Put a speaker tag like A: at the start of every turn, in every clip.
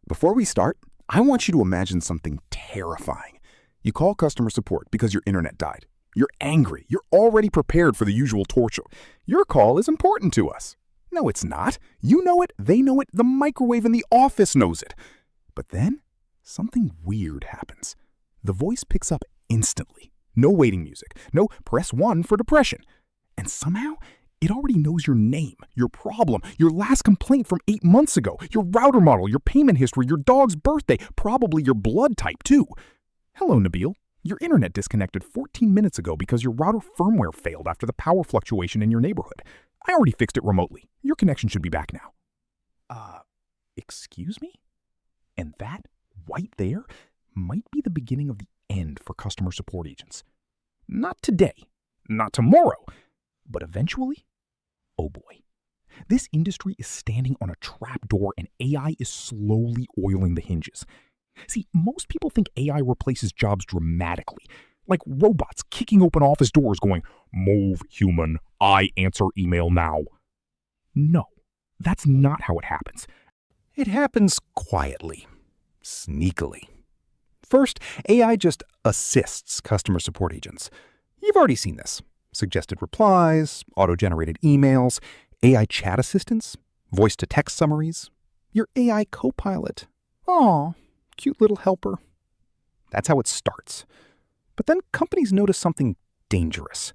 A: Before we start, I want you to imagine something terrifying. You call customer support because your internet died. You're angry. You're already prepared for the usual torture. Your call is important to us. No, it's not. You know it, they know it, the microwave in the office knows it. But then, something weird happens. The voice picks up instantly. No waiting music. No press 1 for depression. And somehow, it already knows your name, your problem, your last complaint from 8 months ago, your router model, your payment history, your dog's birthday, probably your blood type too. Hello, Nabil. Your internet disconnected 14 minutes ago because your router firmware failed after the power fluctuation in your neighborhood. I already fixed it remotely. Your connection should be back now. Excuse me? And that, right there, might be the beginning of the end for customer support agents. Not today, not tomorrow, but eventually, oh boy. This industry is standing on a trapdoor and AI is slowly oiling the hinges. See, most people think AI replaces jobs dramatically, like robots kicking open office doors going, "Move, human, I answer email now." No, that's not how it happens. It happens quietly, sneakily. First, AI just assists customer support agents. You've already seen this. Suggested replies, auto-generated emails, AI chat assistants, voice-to-text summaries, your AI co-pilot. Aw, cute little helper. That's how it starts. But then companies notice something dangerous.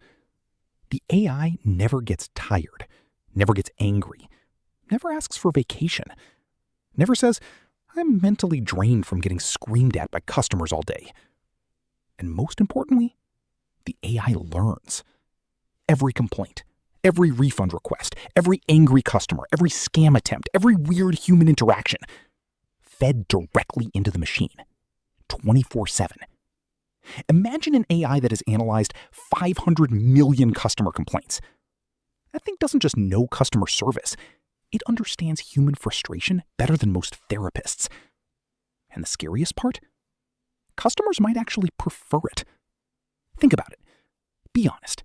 A: The AI never gets tired, never gets angry, never asks for vacation, never says, "I'm mentally drained from getting screamed at by customers all day." And most importantly, the AI learns. Every complaint, every refund request, every angry customer, every scam attempt, every weird human interaction, fed directly into the machine, 24/7. Imagine an AI that has analyzed 500 million customer complaints. That thing doesn't just know customer service. It understands human frustration better than most therapists. And the scariest part? Customers might actually prefer it. Think about it. Be honest.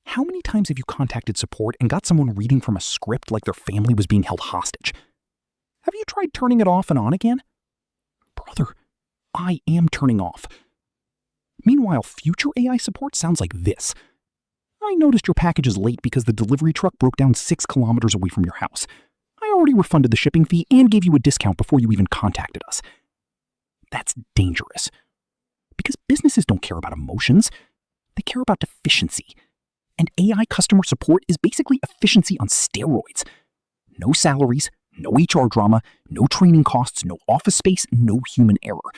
A: How many times have you contacted support and got someone reading from a script like their family was being held hostage? Have you tried turning it off and on again? Brother, I am turning off. Meanwhile, future AI support sounds like this. "I noticed your package is late because the delivery truck broke down 6 kilometers away from your house. I already refunded the shipping fee and gave you a discount before you even contacted us." That's dangerous. Because businesses don't care about emotions. They care about efficiency. And AI customer support is basically efficiency on steroids. No salaries, no HR drama, no training costs, no office space, no human error.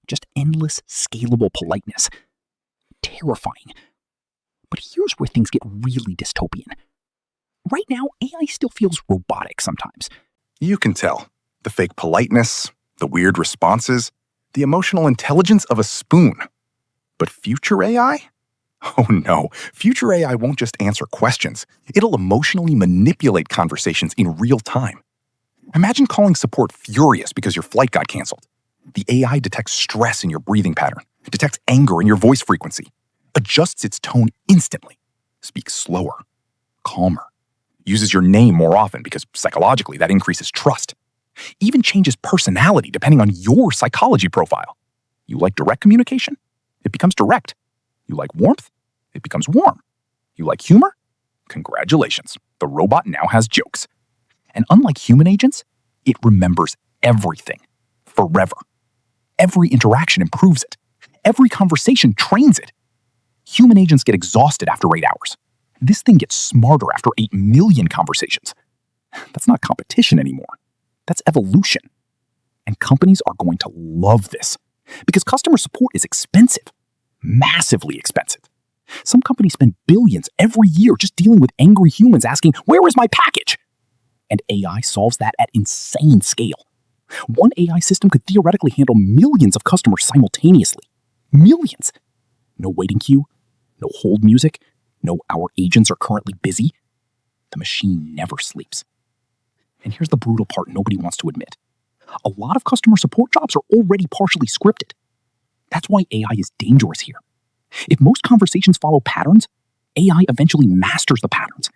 A: Just endless, scalable politeness. Terrifying. But here's where things get really dystopian. Right now, AI still feels robotic sometimes.
B: You can tell. The fake politeness, the weird responses, the emotional intelligence of a spoon. But future AI? Oh no, future AI won't just answer questions. It'll emotionally manipulate conversations in real time. Imagine calling support furious because your flight got canceled. The AI detects stress in your breathing pattern, detects anger in your voice frequency, adjusts its tone instantly, speaks slower, calmer, uses your name more often because psychologically that increases trust, even changes personality depending on your psychology profile. You like direct communication? It becomes direct. You like warmth? It becomes warm. You like humor? Congratulations, the robot now has jokes. And unlike human agents, it remembers everything, forever. Every interaction improves it. Every conversation trains it. Human agents get exhausted after 8 hours. This thing gets smarter after 8 million conversations. That's not competition anymore. That's evolution. And companies are going to love this because customer support is expensive, massively expensive. Some companies spend billions every year just dealing with angry humans asking, "Where is my package?" And AI solves that at insane scale. One AI system could theoretically handle millions of customers simultaneously. Millions. No waiting queue, no hold music, no "our agents are currently busy." The machine never sleeps. And here's the brutal part nobody wants to admit. A lot of customer support jobs are already partially scripted. That's why AI is dangerous here. If most conversations follow patterns, AI eventually masters the patterns.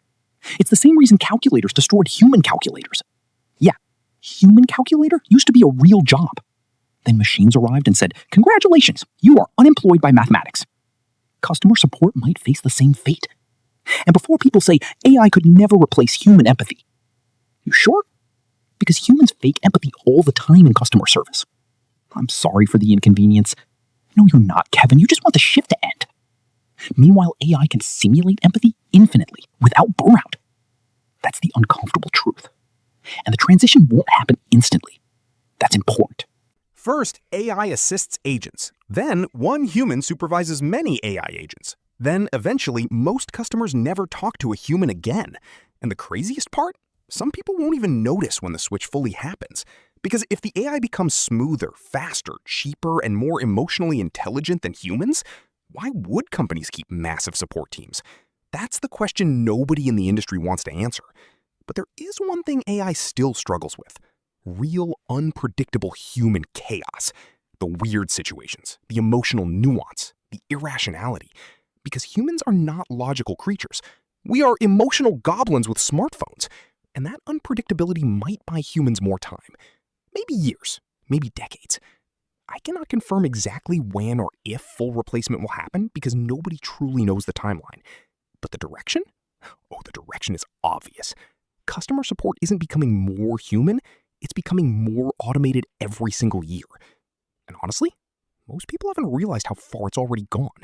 B: It's the same reason calculators destroyed human calculators. Yeah,
A: Human calculator used to be a real job. Then machines arrived and said, "Congratulations, you are unemployed by mathematics." Customer support might face the same fate. And before people say AI could never replace human empathy, you sure? Because humans fake empathy all the time in customer service. I'm sorry for the inconvenience. No, you're not, Kevin. You just want the shift to end. Meanwhile, AI can simulate empathy infinitely without burnout. That's the uncomfortable truth. And the transition won't happen instantly. That's important.
C: First, AI assists agents. Then, one human supervises many AI agents. Then, eventually, most customers never talk to a human again. And the craziest part? Some people won't even notice when the switch fully happens. Because if the AI becomes smoother, faster, cheaper, and more emotionally intelligent than humans, why would companies keep massive support teams? That's the question nobody in the industry wants to answer. But there is one thing AI still struggles with: real, unpredictable human chaos. The weird situations, the emotional nuance, the irrationality. Because humans are not logical creatures. We are emotional goblins with smartphones. And that unpredictability might buy humans more time. Maybe years, maybe decades. I cannot confirm exactly when or if full replacement will happen because nobody truly knows the timeline. But the direction? Oh, the direction is obvious. Customer support isn't becoming more human, it's becoming more automated every single year. And honestly, most people haven't realized how far it's already gone.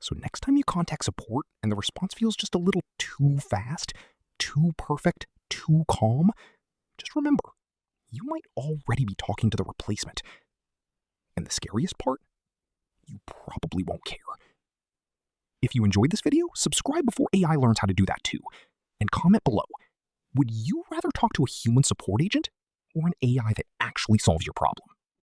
C: So next time you contact support and the response feels just a little too fast, too perfect, too calm, just remember, you might already be talking to the replacement. And the scariest part? You probably won't care. If you enjoyed this video, subscribe before AI learns how to do that too. And comment below, would you rather talk to a human support agent or an AI that actually solves your problem?